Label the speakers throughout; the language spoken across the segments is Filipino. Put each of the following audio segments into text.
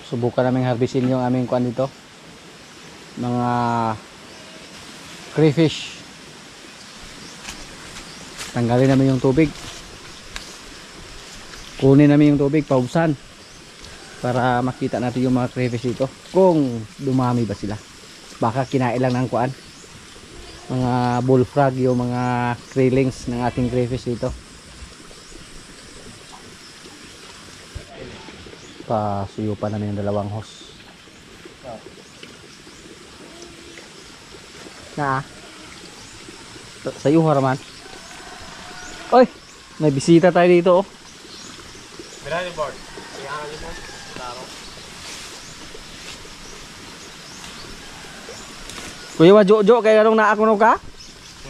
Speaker 1: Subukan namin harvestin yung aming kuan dito. Mga crayfish. Tanggalin namin yung tubig. Kunin namin yung tubig, pausan. Para makita natin yung mga crayfish dito. Kung dumami ba sila. Baka kinain lang ng kuan. Mga bullfrog, yung mga krillings ng ating crayfish dito. Pasuyo pa namin yung dalawang hose. Na sa iyo haraman. Oy, may bisita tayo dito oh.
Speaker 2: Mirani board. Iyan mo. Taro.
Speaker 1: Kuya wa jojo kay anong naa kuno ka?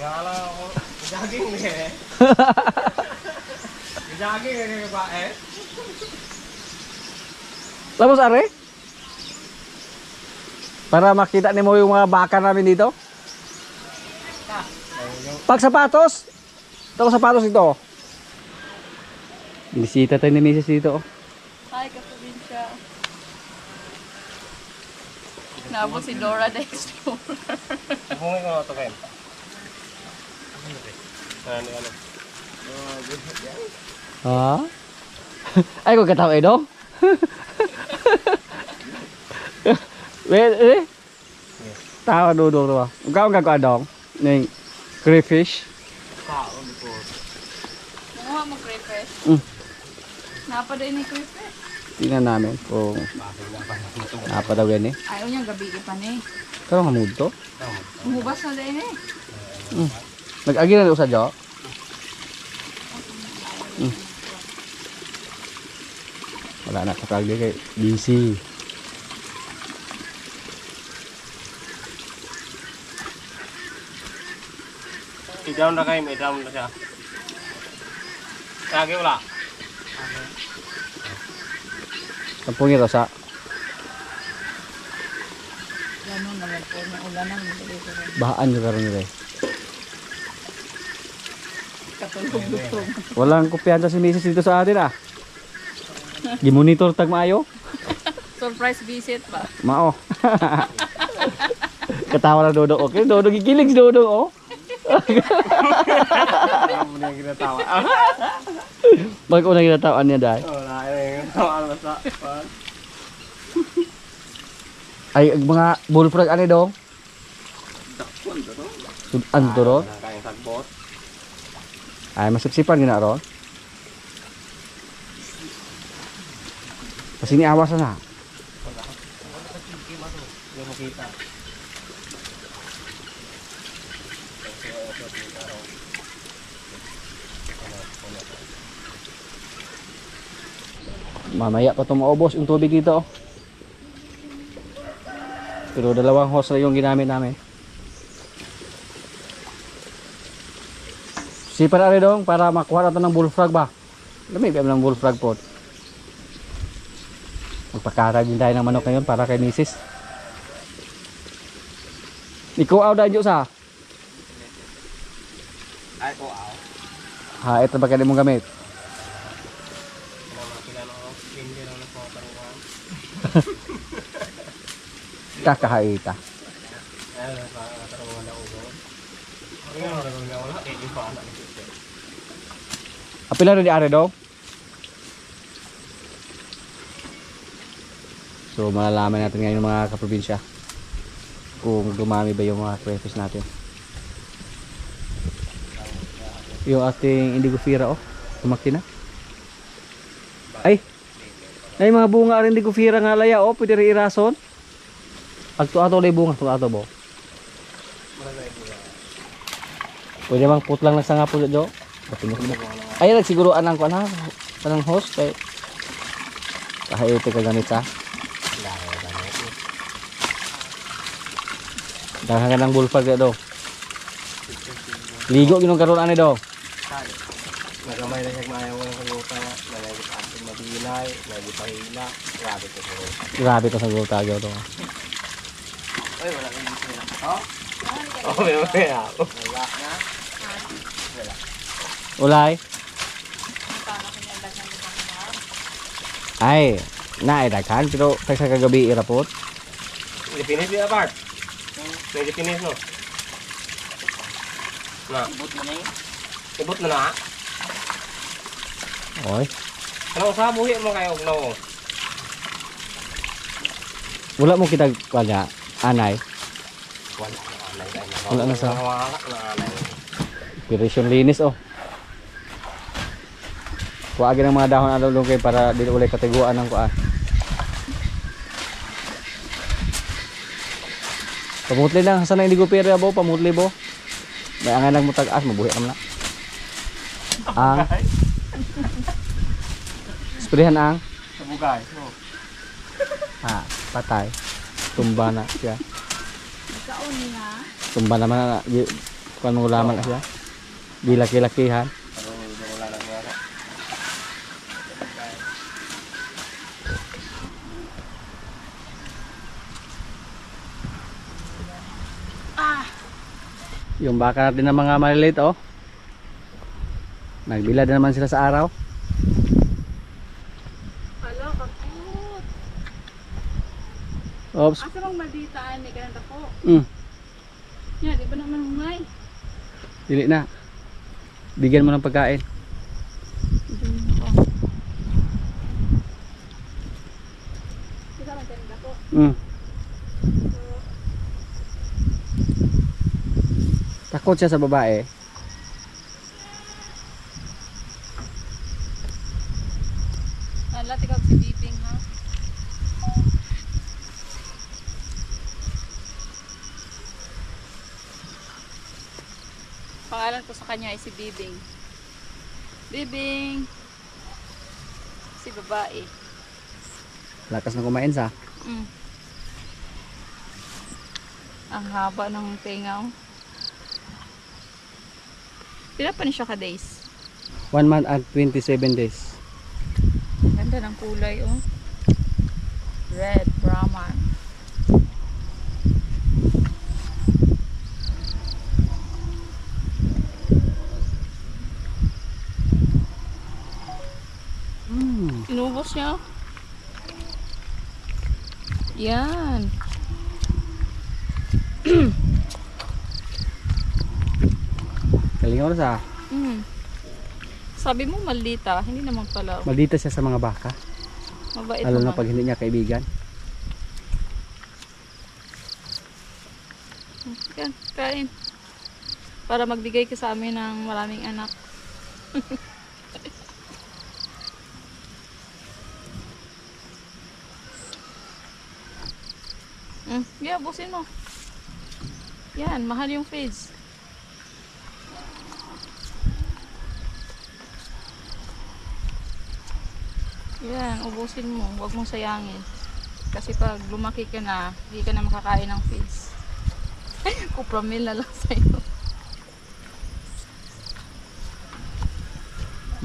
Speaker 2: Ngala ako. Jogging eh. Jogging eh ba eh?
Speaker 1: Labos are? Para makita nimo yung mga baka namin dito. Pag sapatos. Ito sapatos ito. Bisita tayo ni Mrs. dito.
Speaker 3: Hi, kaprobinsya. Nabot si Dora the Explorer.
Speaker 2: Bungay ko to kayo. Ano?
Speaker 1: Ha? Ay ko kataw eh dong. Eh. Tawa dudong to. Ikaw ang gagawin dong. Ning crayfish.
Speaker 2: Kaon po.
Speaker 3: Mga mo crayfish. Napaday ni crayfish.
Speaker 1: Tingnan namin kung napadaw yan eh.
Speaker 3: Ayaw niyang gabi pa ni.
Speaker 1: Pero hamud to.
Speaker 3: Umubas na din eh.
Speaker 1: Nag-agi na usa jo. Wala na kapag kay busy.
Speaker 2: I-down na kayo, may down na siya. Kage wala.
Speaker 1: Tampung ito sa
Speaker 3: Ganun naman po na ulanan.
Speaker 1: bahaan nyo karon nila eh.
Speaker 3: Katulog-lutog.
Speaker 1: Walang kumpiyansa si Mrs. dito sa atin ah. Gimonitor tag maayo.
Speaker 3: Surprise visit pa.
Speaker 1: Mao. Katawa na Dodong. Okay, Dodong gigilig si Dodong oh.
Speaker 2: Ano mo na yung ginatawa?
Speaker 1: Bakit una ginatawan niya dahil?
Speaker 2: Wala yung ginatawa sa.
Speaker 1: Ay, mga bullfrog ano dong?
Speaker 2: Dakwan to.
Speaker 1: Sudan to ron?
Speaker 2: Kayang sagbot.
Speaker 1: Ay, masipsipan gina ron. Kasi niawas na.
Speaker 2: Yung makita.
Speaker 1: Mamaya pa ito maubos yung tubig dito. Pero dalawang hose na yung ginamit namin. Sipan na rin dong para makuha natin ng bullfrog ba? Lamig ba ng bullfrog po? Magpakara din tayo ng manok ngayon para kay Mrs. Ikaw aw dahil sa?
Speaker 2: Ay ko aw.
Speaker 1: Ha, ito ba kaya mong gamit? Kakahaita. Apila na di are daw? So malalaman natin ngayon mga kaprobinsya kung dumami ba yung mga crayfish natin. Yung ating indigo fira oh, lumaki na. Ay! Ay mga bunga rin indigo fira nga laya oh, pwede rin irason. Agto-ato lay bunga, agto-ato bo. Pwede bang putlang lang sa nga po jo. Ay nagsiguruan ang kuan ha. Kanang host kay kahit kagamit sa. Dahan ka ng bullfrog do. Ligo ginong karon ani do.
Speaker 2: Nagamay na siya maayaw ng kaguta. Nalagit atin mabinay, lagi pahila. Grabe ko po.
Speaker 1: Grabe to sa gulta do.
Speaker 2: Ay, wala kang dito na. Oh? Oh, may wala. Wala na.
Speaker 1: Ulay. Ay, naidaghan pero kaysa kagabi irapot.
Speaker 2: Pilipinis di apart. Pilipinis no. Na,
Speaker 3: Ibot mo na yun.
Speaker 2: ibot na na.
Speaker 1: Oy,
Speaker 2: Ano sa buhi mo kayo no?
Speaker 1: wala mo kita kanya anay.
Speaker 2: Wala na anay.
Speaker 1: Wala na sa-
Speaker 2: Wala na anay.
Speaker 1: Operation linis oh. Kuha ng mga dahon alulong kay para dili ulay katiguan ng kuan. Pamutli lang sa nang hindi ko pera bo, pamutli bo. May angan lang mo tag-as mabuhi am na. Ang Sprehan ang
Speaker 2: Sa bugay. No.
Speaker 1: patay. Tumba na siya.
Speaker 3: Kaon niya.
Speaker 1: Tumba naman na kuan mo laman na siya. Di laki-lakihan.
Speaker 2: Wala na wala.
Speaker 1: Yung baka natin ng mga maliliit oh. Nagbilad na naman sila sa araw.
Speaker 3: Hala, kaput.
Speaker 1: Oops.
Speaker 3: Asa bang malditaan ni kanang dako?
Speaker 1: Mm.
Speaker 3: Yan, di ba naman humay?
Speaker 1: Dili na. Bigyan mo ng pagkain.
Speaker 3: Kita man kanang dako.
Speaker 1: Mm. Takot siya sa babae.
Speaker 3: Hala, tigab si Bibing ha. Pangalan ko sa kanya ay si Bibing. Bibing! Si babae.
Speaker 1: Lakas na kumain sa.
Speaker 3: Mm. Ang haba ng tenga. Oh. Pila pa ni siya ka-days?
Speaker 1: 1 month and 27 days.
Speaker 3: Ganda ng kulay, oh. Red Brahman. Inubos niya. Yan.
Speaker 1: Kalingaw na sa.
Speaker 3: Mm. Sabi mo maldita, hindi naman pala.
Speaker 1: Maldita siya sa mga baka.
Speaker 3: Mabait
Speaker 1: Lalo na
Speaker 3: naman.
Speaker 1: pag hindi niya kaibigan.
Speaker 3: Yan, kain. Para magbigay ka sa amin ng maraming anak. Yeah, busin mo. Yan, mahal yung feeds. Yan, ubusin mo. Huwag mong sayangin. Kasi pag lumaki ka na, hindi ka na makakain ng feeds. Kupramil na lang sa'yo.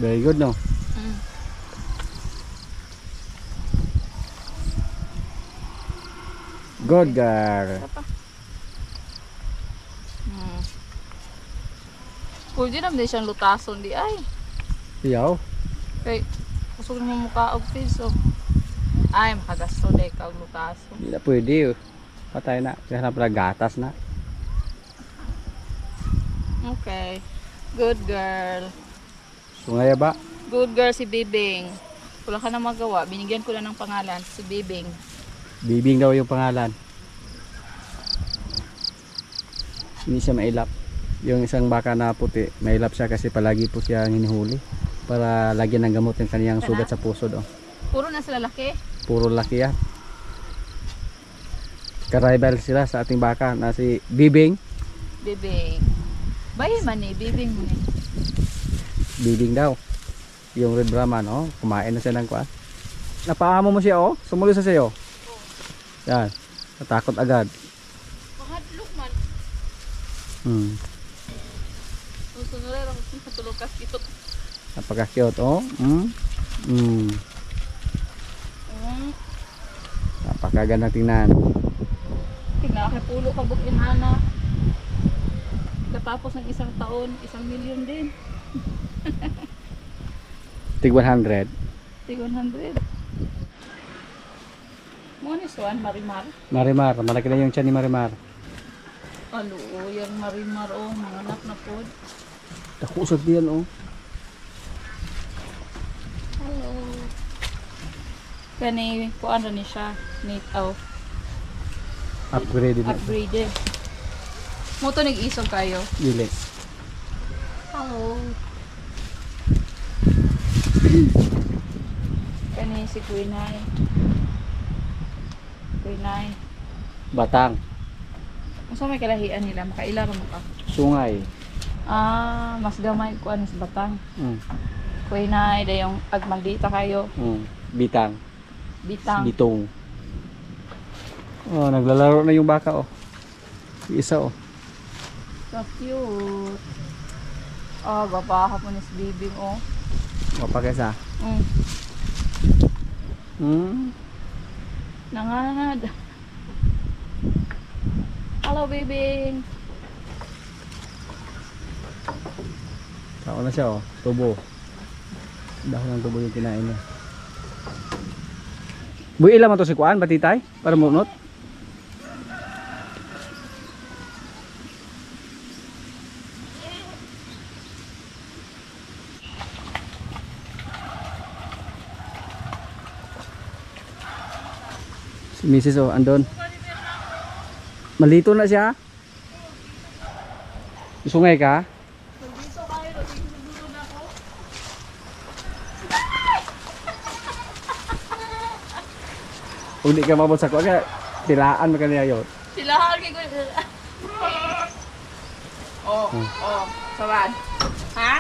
Speaker 1: Very good no.
Speaker 3: Mm.
Speaker 1: Good girl.
Speaker 3: Isa pa. Pwede naman din siyang lutason di ay.
Speaker 1: Iyaw.
Speaker 3: Kay, kusog na mo mukha og feeds oh. Ay, makagasto day ka og lutason.
Speaker 1: Hindi na pwede. Patay na. Kaya na pala gatas na.
Speaker 3: Okay. Good girl.
Speaker 1: Sungaya ba?
Speaker 3: Good girl si Bibing. Wala ka na magawa. Binigyan ko na ng pangalan, si Bibing.
Speaker 1: Bibing daw yung pangalan. Hindi siya mailap. Yung isang baka na puti, mailap siya kasi palagi po siya hinihuli. Para lagyan ng gamot yung kaniyang sugat sa puso do.
Speaker 3: Puro na sila laki.
Speaker 1: Puro laki yan. Ka-rival sila sa ating baka na si Bibing.
Speaker 3: Bibing. Bayan man eh, Bibing mo eh.
Speaker 1: Bibing daw. Yung Red Brahman, oh, kumain na siya ng kuan. Napaamo mo siya, oh. Sumuli sa sayo. Yan. Natakot agad.
Speaker 3: Mahadlok man. Sunod ako matulog ka cute.
Speaker 1: Napaka-cute, oh. Napakaganda tingnan.
Speaker 3: Tingnan, pulo ka bukin ana. Katapos ng isang taon, 1 milyon din.
Speaker 1: Tig 100.
Speaker 3: Tig 100. Swan, Marimar.
Speaker 1: Marimar, malaki na yung tiyan ni Marimar.
Speaker 3: Alo, yung Marimar, oh, mga anak na po.
Speaker 1: Takusag diyan oh.
Speaker 3: Hello. Kani, kuan ni siya. Need out.
Speaker 1: Upgraded na.
Speaker 3: Upgraded. Mo to nag-isog kayo.
Speaker 1: Dili.
Speaker 3: Hello. Kani si Quinay. Quinay.
Speaker 1: Batang,
Speaker 3: Unsa may kalahian nila? Makaila ra mo ka.
Speaker 1: sungay.
Speaker 3: Ah, mas gamay kuan sa batang.
Speaker 1: Mm.
Speaker 3: Quinay, dayong agmaldita kayo.
Speaker 1: Bitang,
Speaker 3: Bitang.
Speaker 1: bitong. Oh, naglalaro na yung baka oh. Yung isa oh.
Speaker 3: So cute. Ah, babaha po ni si Bibing, oh.
Speaker 1: Mapagasa.
Speaker 3: Mm. Nangangad. Hello, Bibing.
Speaker 1: Tao na siya oh. Tubo. Dahil ng tubo yung kinain niya. Buhay lang mo to si Kuan, batitay? Para munot? Si Mrs. oh, andon. Malito na siya. Sungay ka? Kung di ka mabot sa kuwan, tilaan mo kanina yun.
Speaker 3: Sila kay ko. Oh, oh, sawan. Ha?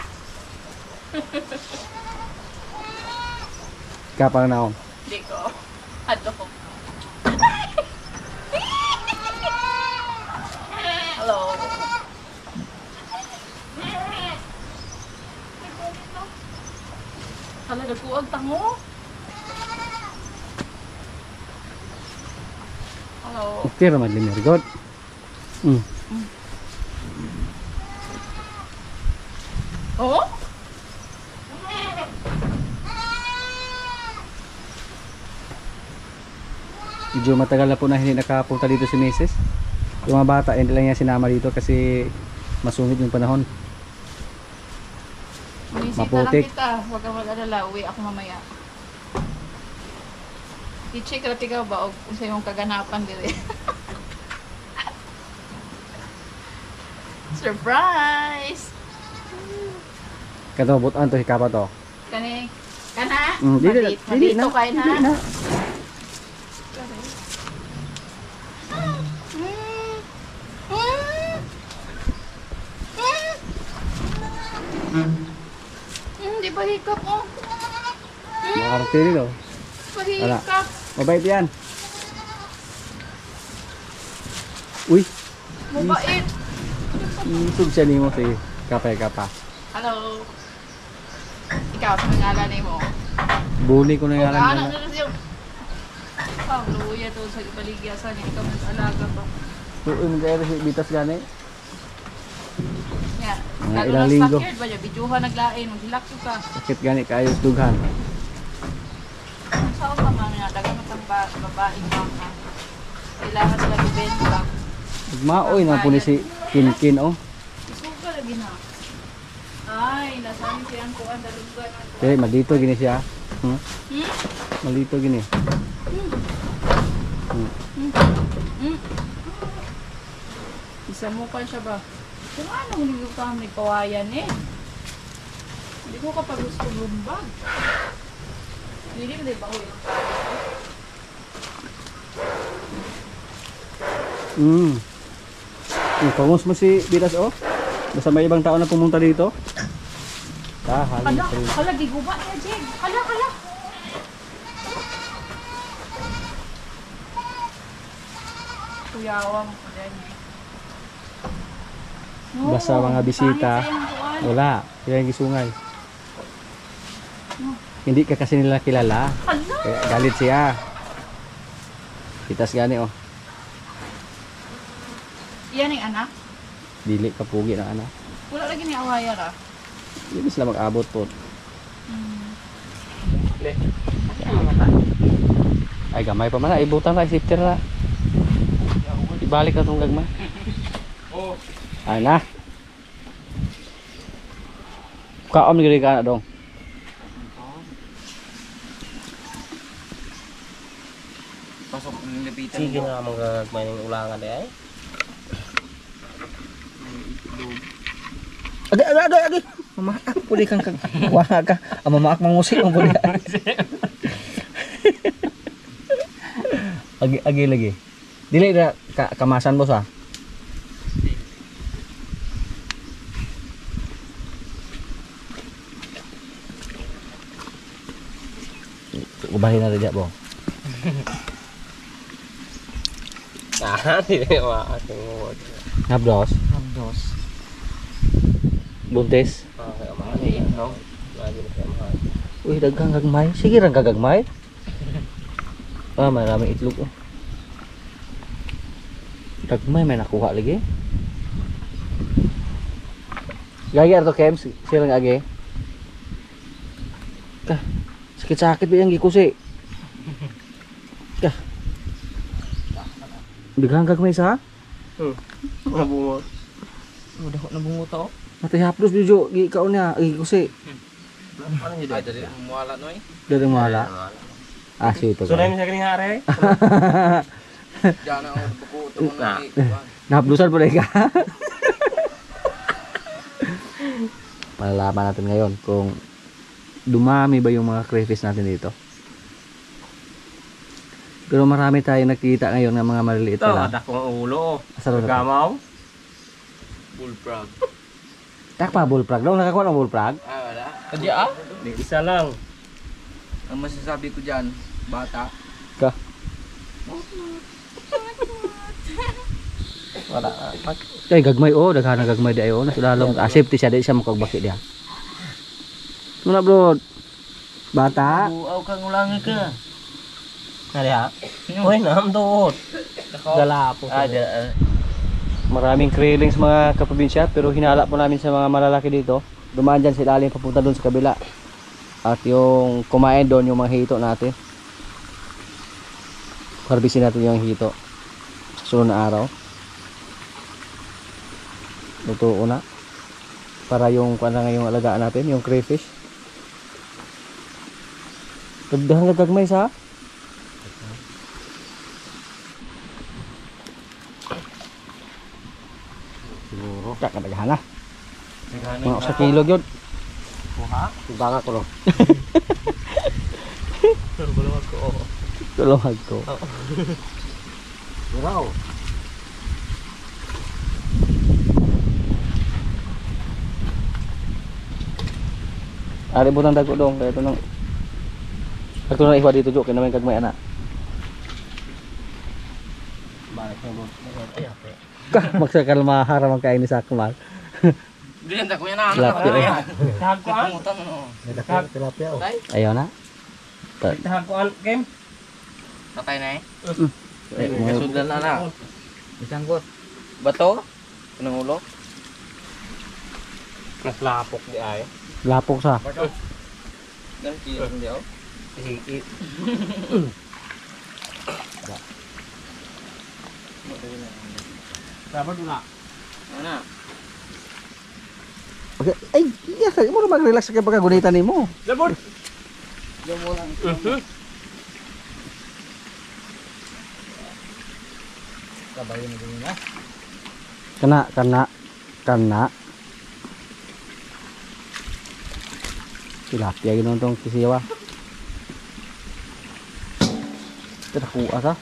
Speaker 1: Kapang na akong.
Speaker 3: Hindi ko. Ano? Hello. Hala, nagkuwag tango. Hello.
Speaker 1: Okay raman din mergot.
Speaker 3: Oh?
Speaker 1: Medyo matagal na po na hindi nakapunta dito si Mrs. Yung mga bata, hindi lang niya sinama dito kasi masungit yung panahon.
Speaker 3: Umisita
Speaker 1: Maputik.
Speaker 3: lang kita. Huwag kang mag-alala. Uwi ako mamaya. I-check na tigaw ba o kung sa yung kaganapan dili. Surprise!
Speaker 1: Kato, butaan to, hikapa to.
Speaker 3: Kani, kana?
Speaker 1: Dili
Speaker 3: Dito kayo na.
Speaker 1: Dili na.
Speaker 3: Di ba hikap oh?
Speaker 1: Makarating rin oh. Wala.
Speaker 3: Hikap.
Speaker 1: Mabait yan. Uy,
Speaker 3: Mabait.
Speaker 1: isog siya ni mo si kapa.
Speaker 3: Hello. Ikaw, pangalan mo.
Speaker 1: Bully ko na yung alam
Speaker 3: Anak
Speaker 1: na.
Speaker 3: na siya. Oh, luya to sa baligyasan. Ikaw mag-alaga pa.
Speaker 1: Uy, mag-aero si Bitas gani.
Speaker 3: Nga.
Speaker 1: Mga ilang linggo.
Speaker 3: Backyard ba niya? Bidyuhan naglain. Maghilak ka.
Speaker 1: Sakit gani kayo sa dughan.
Speaker 3: Saan ka man nga? Daga matang babaeng baka. Kailangan sila bibenta.
Speaker 1: Maoy na po ni si Kinkin oh.
Speaker 3: Isuga lagi na. Ay, nasaan siyang kuwan dalugan.
Speaker 1: Okay, malito gini siya. Hmm? Malito gini.
Speaker 3: Isa mo pa siya ba? Kung ano, hindi ko kami kawayan eh. Hindi ko kapag gusto lumbag. Hindi mo ba ulit?
Speaker 1: Pangos mo si Bitas oh. Basta may ibang tao na pumunta dito. Hangin
Speaker 3: Hala,
Speaker 1: pa rin.
Speaker 3: hala, giguba niya, Jeg. Hala, hala. Kuyawang ko din.
Speaker 1: Basta mga bisita.
Speaker 3: Pangit sa'yo ang kuwan.
Speaker 1: Wala, kaya yung gisungay. Hindi ka kasi nila kilala.
Speaker 3: Hala.
Speaker 1: Kaya galit siya. Bitas gani oh.
Speaker 3: Yan ang anak.
Speaker 1: Dili ka pugi ng anak.
Speaker 3: Wala lagi ni awaya ra.
Speaker 1: Hindi sila mag-abot po.
Speaker 3: Hmm.
Speaker 1: Le. Ay Ay gamay pa man na, ibutan na, isipter na. Ibalik na itong gagmay.
Speaker 2: Oh.
Speaker 1: Ay na. Kaom gini ka na dong.
Speaker 2: Pasok ng lapitan.
Speaker 4: Sige nga mga may ng ulangan ay.
Speaker 1: Agi. Mamaak puli kang wala ka. Mamaak mangusik mo puli. Agi lagi. Dili na kamasan boss ah. Ubahin na rin po.
Speaker 4: Hindi na ating mo.
Speaker 1: Ngabdos.
Speaker 2: Dos.
Speaker 1: Buntis.
Speaker 4: Okay, amali no. Lagi na siya mahal.
Speaker 1: Uy, daghang gagmay. Sige ra gagmay. Maraming itlog oh. Dagmay may nakuha lagi. Gagi ato Kem, silang agi. Sakit-sakit ba yung gikusi? Daghang gagmay sa?
Speaker 4: Nabungot.
Speaker 2: Udah ko nabungot ako.
Speaker 1: Mati haplos bijo gi kaon niya gikusi.
Speaker 4: Ano yun?
Speaker 2: Ay, dali muwala no eh.
Speaker 1: Dari mala. Aso ito.
Speaker 4: So na yung sa kining hari.
Speaker 2: Diyan ako buko tumo na.
Speaker 1: Nahaplusan po ka. Malalaman natin ngayon kung dumami ba yung mga crayfish natin dito. Pero marami tayong nakikita ngayon ng mga maliliit
Speaker 4: Ito,
Speaker 1: pala.
Speaker 4: adak kong ulo.
Speaker 1: Asaro na to?
Speaker 4: Gamaw.
Speaker 2: Bullfrog.
Speaker 1: Takpa bullfrog daw. Nakakuha ng bullfrog?
Speaker 2: Ah, wala.
Speaker 4: Kadi isa lang.
Speaker 2: Ang masasabi ko diyan, bata.
Speaker 1: Ka.
Speaker 4: Wala.
Speaker 1: Ay gagmay oh. Daghan na gagmay di ayo. Nasulalong safety siya. Di siya makagbaki diya. Muna bro. Bata.
Speaker 2: Buaw kang ulangi ka.
Speaker 4: Hari ha. Uy, namdot. Galapo.
Speaker 1: Maraming krillings mga kaprobinsya. Pero hinala po namin sa mga malalaki dito. Dumaan dyan sila alin papunta doon sa kabila. At yung kumain doon yung mga hito natin. Harbisin natin yung hito sa sunod na araw. Lutuo na para yung kuan na ngayong alagaan natin, yung crayfish. Dagdahan gagmay sa siguro kakadaghan na mga sa kilo yun.
Speaker 4: Banga ko no. Bulawag ko.
Speaker 1: Tulungan ko.
Speaker 4: Wow.
Speaker 1: Ari butang dago dong kaya ito nang ito na iwa dito jo kaya naman kagmay ana.
Speaker 4: Balik na mo. Ay, okay.
Speaker 1: Magsakalmahar man kain ni Sakmal.
Speaker 2: Diyan ta ko yan
Speaker 1: Tilapia, oh.
Speaker 4: Tahag ko an.
Speaker 2: Utang no.
Speaker 4: Tilapia oh.
Speaker 1: Ayaw na.
Speaker 4: Tahag ko an, game.
Speaker 2: Patay na eh.
Speaker 1: Ay, mga-
Speaker 2: Sundan na na. Isang got. Bato? Kanang ulo?
Speaker 4: Naslapok di ay.
Speaker 1: Lapok sa.
Speaker 2: Ganun kilo hindi ako.
Speaker 4: Dapat wala.
Speaker 2: Ano?
Speaker 1: Okay. Ay, yes, mo na mag-relax kay pagkagunitan nimo.
Speaker 4: Dapat.
Speaker 2: Diyan mo lang. Kabayo na ganyan na.
Speaker 1: Kana. Tilapia ginoon tong kisiwa. Tara kuha sa.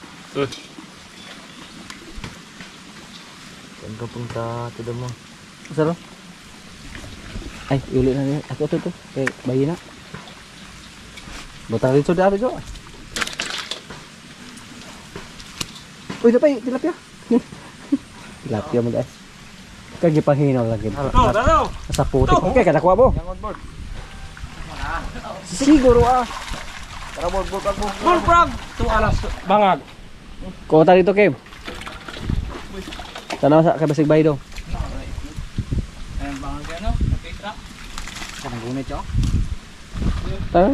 Speaker 4: Saan ka punta? Tudo mo.
Speaker 1: Saro. Ay, uli na niya. Ako to. Kay bayi na. Butang dito dito. Uy, napay tilapia. Tilapia mo guys. Kaya gipanginaw lagi.
Speaker 4: Dalo.
Speaker 1: Sa putik. Okay, kada kuha mo.
Speaker 2: Yang on board.
Speaker 1: Siguro ah.
Speaker 2: Tara board ako.
Speaker 4: Bullfrog. Tu alas bangag.
Speaker 1: Kota dito, Kim. Sana sa kabasig bay daw.
Speaker 2: Ayun bangang kaya no? Okay, tra. Kanang gunit yo.
Speaker 1: Tara.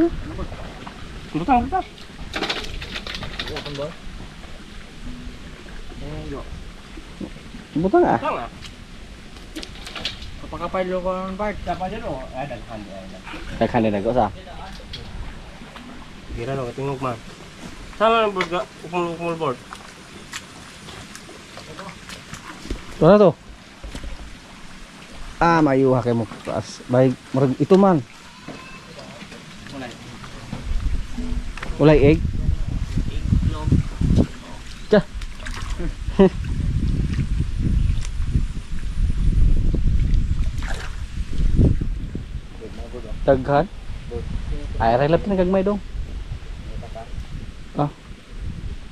Speaker 4: Butang.
Speaker 2: Boy.
Speaker 1: Butang ah.
Speaker 2: Tama. Kapag lo ko ng Bart, dapat dyan o. Daghan di ay.
Speaker 1: Daghan na ko sa.
Speaker 2: Gira lo, tingog man. Sama ng board ka, ukul board.
Speaker 1: Ito na to. Ah, mayuha kay mo taas. Bay, murag ito man. Ulay egg. Tja. Daghan. Ay, relap na gagmay dong. Ah.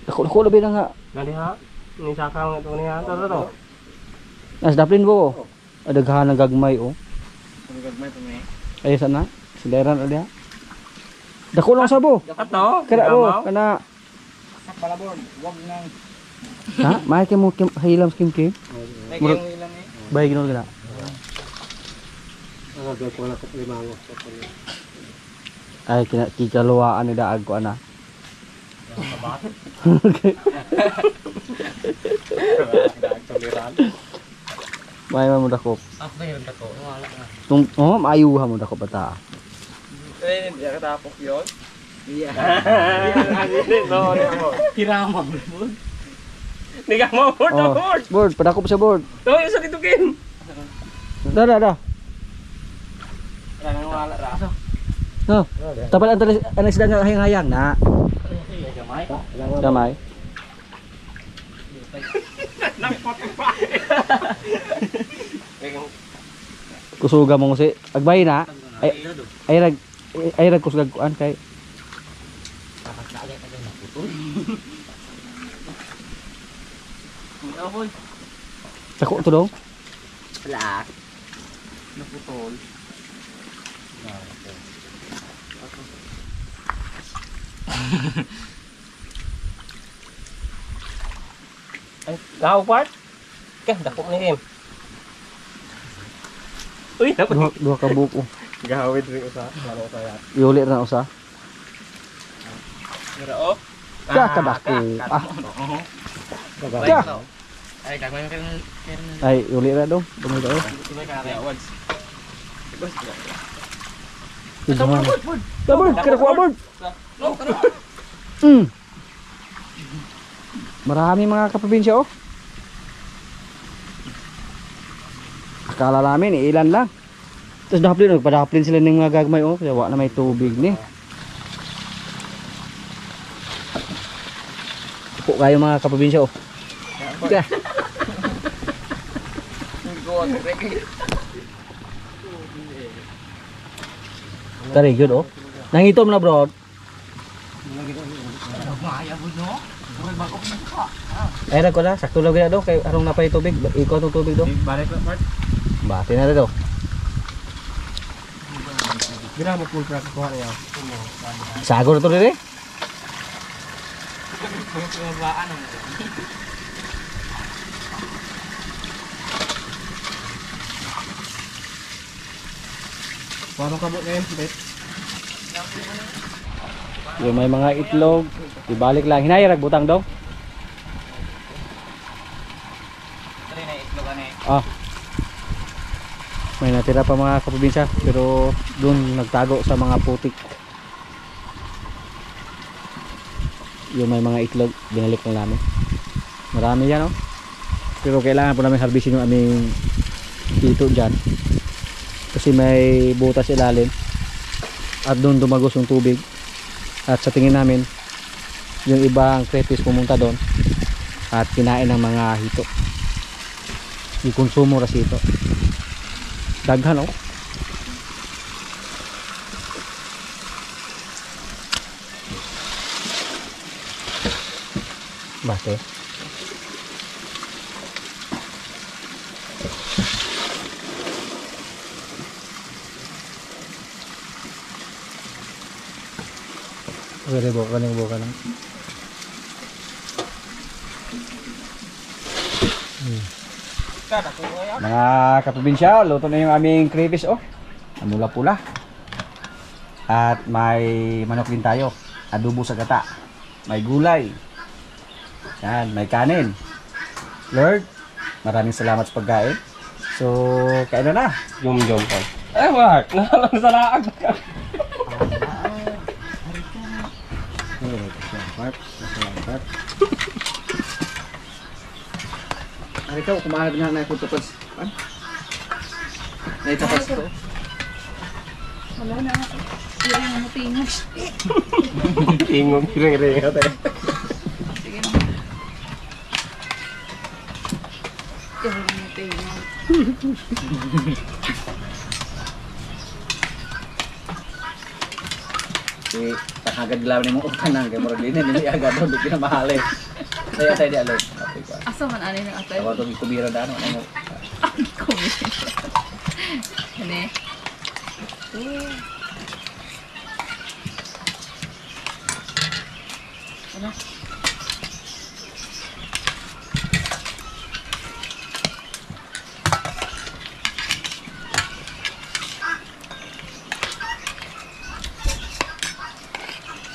Speaker 1: Dako labi na nga.
Speaker 2: Nali ha? Ni sakang ito niya. Tara to.
Speaker 1: Nas daplin bo. Daghan na gagmay oh.
Speaker 2: Gagmay pa may.
Speaker 1: Ay sana. Sileran ali ha. Dako lang sa bo.
Speaker 2: Ato?
Speaker 1: Kana oh, kana.
Speaker 2: Pala board, wag nang.
Speaker 1: Ha? May kay mo hilam skim kim.
Speaker 2: Naging ilang eh.
Speaker 1: Bay ginol gina.
Speaker 2: Gagawin ko na ko limango.
Speaker 1: Ay kikaluwaan ni daag ko ana. May mo dako.
Speaker 2: Ako yun dako. Wala na.
Speaker 1: Oh, maayuha mo dako bata.
Speaker 2: Eh, hindi ka tapok yun? Iya. No, hirama mo. Hindi ka mo board
Speaker 1: Oh,
Speaker 2: board.
Speaker 1: board, padako pa sa board.
Speaker 2: No, isa dito Kim.
Speaker 1: Da.
Speaker 2: Wala ra.
Speaker 1: No. Tapal ang sida nga hayang-hayang na.
Speaker 2: Gamay.
Speaker 1: Damay.
Speaker 2: Napot pa.
Speaker 1: Kusuga mo si agbay na. Ay rag kusugag kuan kay. Dako to dong.
Speaker 2: Wala. Naputol. Ay, gaw part? Kaya, dako ni Kim. Uy,
Speaker 1: Duha ka buko.
Speaker 2: gawid rin usa. Lalo sa yat.
Speaker 1: Iuli ra usa.
Speaker 2: Pero oh.
Speaker 1: Ka kadako. Ah. Ka.
Speaker 2: Ay, gagawin mo kayo.
Speaker 1: Ay iuli ra dong. Dumi daw. Board, kada ko board. Marami mga kaprobinsya oh. Akala namin ilan lang. Tapos daplin, nagpadaplin sila ng mga gagmay oh. Kaya wala na may tubig ni. Upo kayo mga kaprobinsya oh. Okay. Very good oh. Nangitom na bro. Ay ra ko na, sakto lang gina do kay arong napay tubig, ikaw tong tubig do.
Speaker 2: Balik na part.
Speaker 1: Bati na do.
Speaker 2: Gira mo full track kuha niya.
Speaker 1: Sagor to dire.
Speaker 2: Paano kabot ngayon, bet?
Speaker 1: Yung may mga itlog, ibalik lang. Hinayarag butang daw. Ah. May natira pa mga kaprobinsya pero doon nagtago sa mga putik. Yung may mga itlog, binalik na namin. Marami yan oh. Pero kailangan po namin harbisin yung aming dito dyan. Kasi may butas ilalim at doon dumagos yung tubig. At sa tingin namin yung ibang crayfish pumunta doon at kinain ng mga hito. Ikonsumo ras ito. Daghan oh. Bate. Pwede buka lang. Mga kaprobinsya, luto na yung aming crayfish oh. Mula-pula. At may manok din tayo. Adobo sa gata. May gulay. Yan, may kanin. Lord, maraming salamat sa pagkain. So, kain na.
Speaker 2: Yum-yum ka. Eh, Mark! Nalang sa laag ka.
Speaker 1: Mark, salamat. Ay, ikaw, kumahanap na na ito tapos. Naitapas ko.
Speaker 3: Wala na ako. Hindi na mo tingog.
Speaker 2: Tingog, ring-ring ka tayo.
Speaker 3: Sige na. Hindi na mo tingog.
Speaker 1: Si takagad lawan ni mong utanang kay murag dinin ni agad do pinamahali. Saya tayo di alay. Okay pa.
Speaker 3: Asa man ani ng atay?
Speaker 1: Ako to kubira dano ano.
Speaker 3: Kumi. Kani. Ano?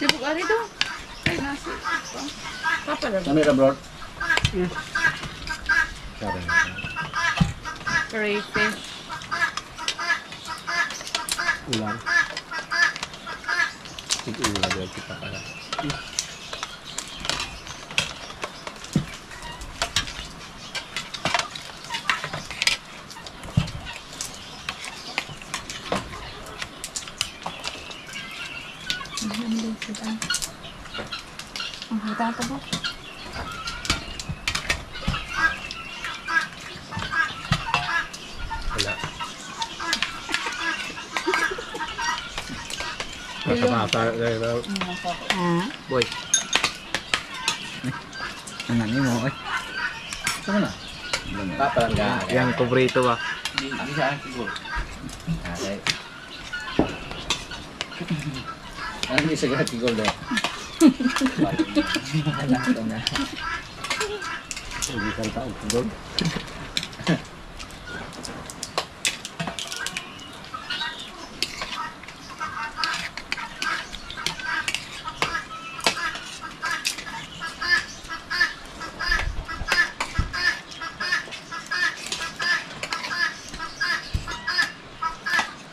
Speaker 3: Sibuk ari to. Ay nasi. Papa lang.
Speaker 1: Nami ra bro.
Speaker 3: Crayfish.
Speaker 2: Ulang. Sige, ulang kita pala.
Speaker 3: Ang hita pa ba?
Speaker 2: Wala. Bata-bata na yun. Boy.
Speaker 1: Ano ni mo ay. Sama na. Papalangga.
Speaker 4: Yang kubrito ba?
Speaker 1: Di sa siguro. Okay. Ano ni sagad siguro daw. Anak ko na.
Speaker 2: Hindi kang tao. Doon.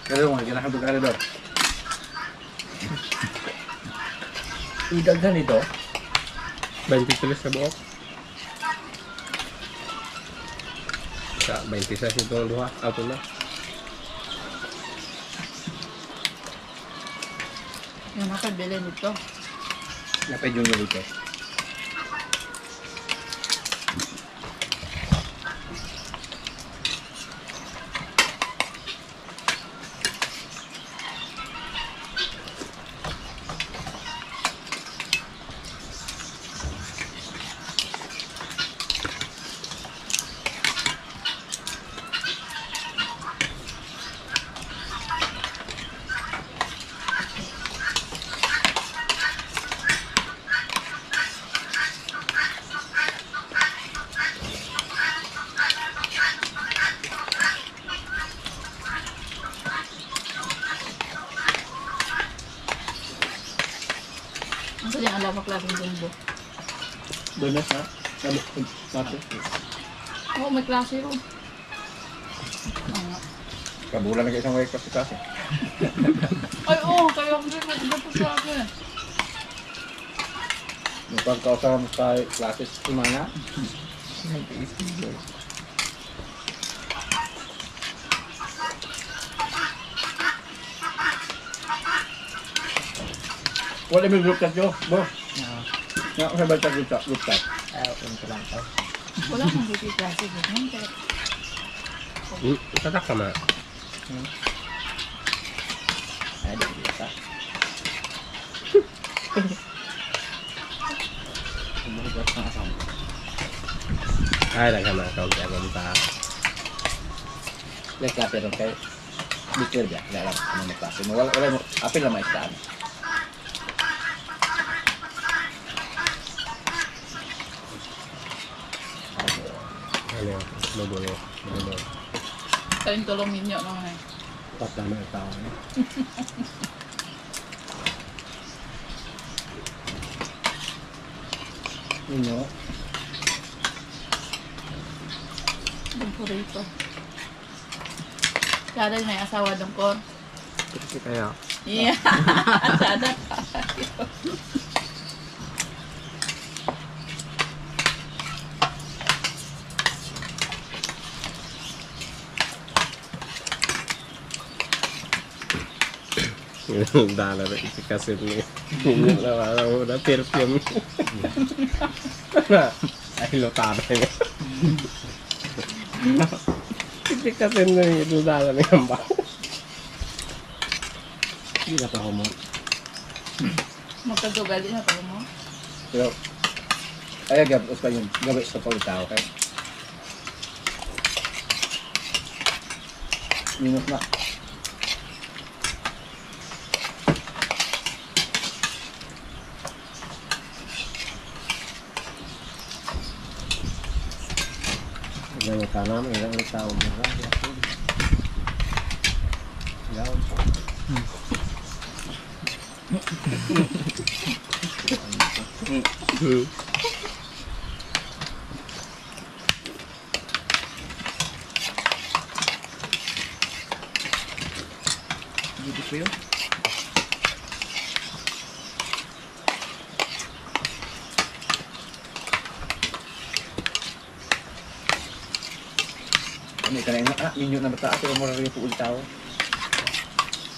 Speaker 1: Pero mo ginahan to kare do. Idag ganito.
Speaker 2: 23 sa buok. Sa 26 itong duha. Auto na.
Speaker 3: Yung nakabili nito.
Speaker 1: Napay junior ito.
Speaker 3: Ang sadyang alam mo klaseng jumbo.
Speaker 1: Doon na sa sabi.
Speaker 3: Oo, may klase ro.
Speaker 1: Kabulan na kayo isang way kasi kasi.
Speaker 3: Ay, oo, kayo ang rin po sa akin.
Speaker 1: Magpagkausa mo sa classes kumana. Wala may group chat yo, bo. Nga, sa balik group chat.
Speaker 3: Wala kang beauty klase ganyan. Kaya
Speaker 2: Tatak ka ma.
Speaker 1: Ay, di bisa. Umugot na kasama.
Speaker 2: Ay, nagkama ka. Kaya gamita.
Speaker 1: Like klase rin kayo. Bitir ba? Wala lang. Ano na klase mo? Wala mo. Apil lang maistaan.
Speaker 2: Ano yun? Magulo. Magulo.
Speaker 3: kayong tulong ninyo mga eh.
Speaker 2: Patama yung tao.
Speaker 1: Ninyo.
Speaker 3: Dungkurito. Sada may asawa dungkor.
Speaker 2: Kasi kaya.
Speaker 3: Iya. Sada.
Speaker 2: Dala rin si Kasim ni. Nawala na perfume. Ay, lotado niya. Si Kasim na yung dala na yung ba?
Speaker 1: Hindi na pa ako mo.
Speaker 3: Magkagugali na pa mo.
Speaker 1: Pero, ay, gabos pa yun. Gabos pa ulit ako. Okay? Minus na.
Speaker 2: Ganyan ka namin, ilang tao mo ba? Yaw.
Speaker 1: Hindi ko yun. Ano ka na yun? Ninyo na bata. Ito mo rin yung ulit ako.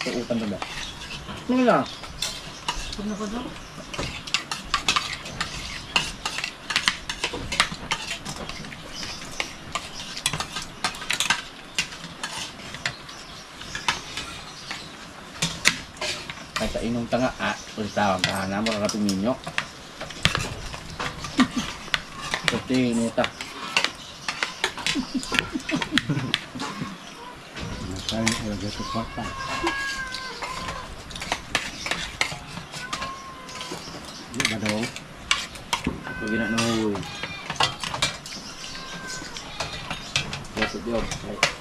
Speaker 1: Sa utang na ba? Ano lang?
Speaker 3: Ano ko daw?
Speaker 1: Kahit sa inong tanga, ulit ako. Tahanan mo rin ninyo. Kasi inuta. Masaling ilagay sa kwarta. Hindi ba daw? Ito ginanahoy. Yes, it